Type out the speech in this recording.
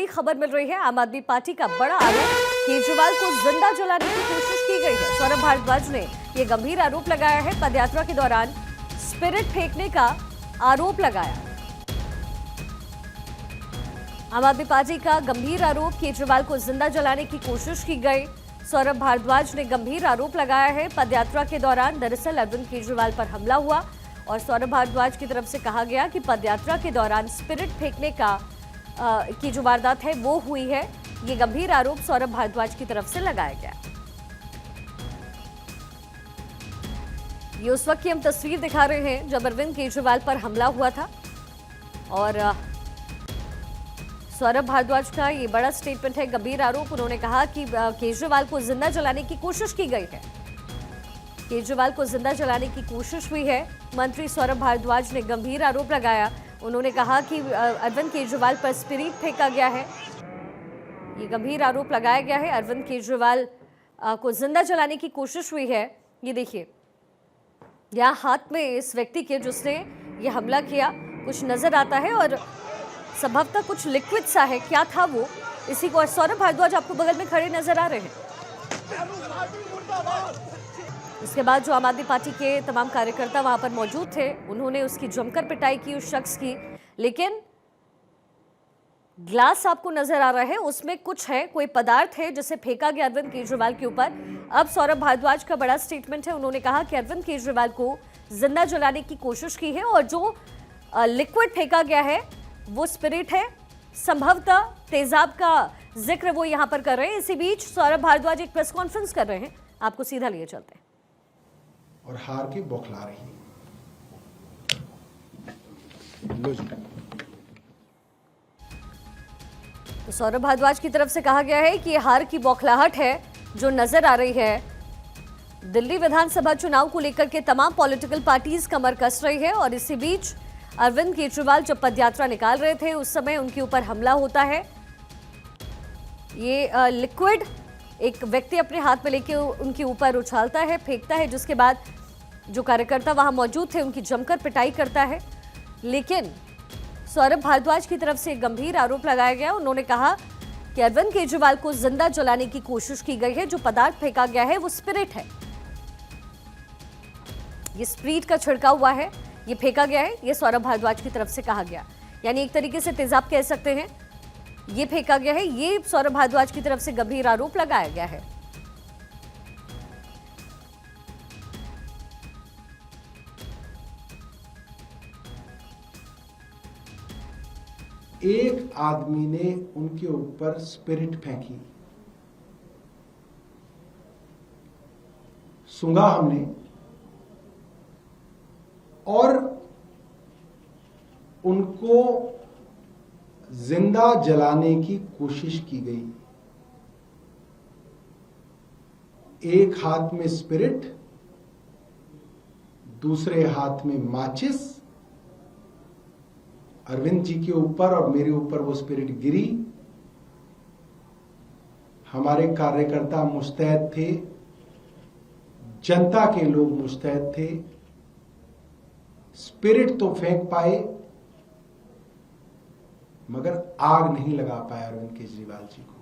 बड़ी खबर मिल रही है। आम आदमी पार्टी का बड़ा आरोप, केजरीवाल को जिंदा जलाने की कोशिश की गई है। सौरभ भारद्वाज ने यह गंभीर आरोप लगाया है। पदयात्रा के दौरान स्पिरिट फेंकने का आरोप लगाया। आम आदमी पार्टी का गंभीर आरोप, केजरीवाल को जिंदा जलाने की कोशिश की गई। सौरभ भारद्वाज ने गंभीर आरोप लगाया है। पदयात्रा के दौरान दरअसल अरविंद केजरीवाल पर हमला हुआ और सौरभ भारद्वाज की तरफ से कहा गया कि पदयात्रा के दौरान स्पिरिट फेंकने की जो वारदात है वो हुई है। ये गंभीर आरोप सौरभ भारद्वाज की तरफ से लगाया गया। ये उस वक्त की हम तस्वीर दिखा रहे हैं जब अरविंद केजरीवाल पर हमला हुआ था और सौरभ भारद्वाज का ये बड़ा स्टेटमेंट है, गंभीर आरोप। उन्होंने कहा कि केजरीवाल को जिंदा जलाने की कोशिश की गई है। केजरीवाल को जिंदा जलाने की कोशिश हुई है। मंत्री सौरभ भारद्वाज ने गंभीर आरोप लगाया। उन्होंने कहा कि अरविंद केजरीवाल पर स्पिरिट फेंका गया है। ये गंभीर आरोप लगाया गया है। अरविंद केजरीवाल को जिंदा जलाने की कोशिश हुई है। ये देखिए, यहाँ हाथ में इस व्यक्ति के जिसने ये हमला किया कुछ नजर आता है और संभवतः कुछ लिक्विड सा है। क्या था वो, इसी को सौरभ भारद्वाज आपको बगल में खड़े नजर आ रहे हैं। इसके बाद जो आम आदमी पार्टी के तमाम कार्यकर्ता वहां पर मौजूद थे, उन्होंने उसकी जमकर पिटाई की उस शख्स की। लेकिन ग्लास आपको नजर आ रहा है, उसमें कुछ है, कोई पदार्थ है जिसे फेंका गया अरविंद केजरीवाल के ऊपर। अब सौरभ भारद्वाज का बड़ा स्टेटमेंट है। उन्होंने कहा कि अरविंद केजरीवाल को जिंदा जलाने की कोशिश की है और जो लिक्विड फेंका गया है वो स्पिरिट है। संभवतः तेजाब का जिक्र वो यहां पर कर रहे हैं। इसी बीच सौरभ भारद्वाज एक प्रेस कॉन्फ्रेंस कर रहे हैं, आपको सीधा लिए चलते हैं। और हार के बौखला रही है। तो सौरभ भारद्वाज की तरफ से कहा गया है कि हार की बौखलाहट है जो नजर आ रही है। दिल्ली विधानसभा चुनाव को लेकर के तमाम पॉलिटिकल पार्टीज कमर कस रही है और इसी बीच अरविंद केजरीवाल जब पदयात्रा निकाल रहे थे उस समय उनके ऊपर हमला होता है। ये लिक्विड एक व्यक्ति अपने हाथ में लेके उनके ऊपर उछालता है, फेंकता है, जिसके बाद जो कार्यकर्ता वहां मौजूद थे उनकी जमकर पिटाई करता है। लेकिन सौरभ भारद्वाज की तरफ से गंभीर आरोप लगाया गया। उन्होंने कहा कि अरविंद केजरीवाल को जिंदा जलाने की कोशिश की गई है। जो पदार्थ फेंका गया है वो स्पिरिट है। ये स्पिरिट का छिड़का हुआ है, ये फेंका गया है। ये सौरभ भारद्वाज की तरफ से कहा गया, यानी एक तरीके से तेजाब कह सकते हैं। ये फेंका गया है, ये सौरभ भारद्वाज की तरफ से गंभीर आरोप लगाया गया है। एक आदमी ने उनके ऊपर स्पिरिट फेंकी, सूंघा हमने और उनको जिंदा जलाने की कोशिश की गई। एक हाथ में स्पिरिट, दूसरे हाथ में माचिस। अरविंद जी के ऊपर और मेरे ऊपर वो स्पिरिट गिरी। हमारे कार्यकर्ता मुस्तैद थे, जनता के लोग मुस्तैद थे। स्पिरिट तो फेंक पाए मगर आग नहीं लगा पाया अरविंद केजरीवाल जी को।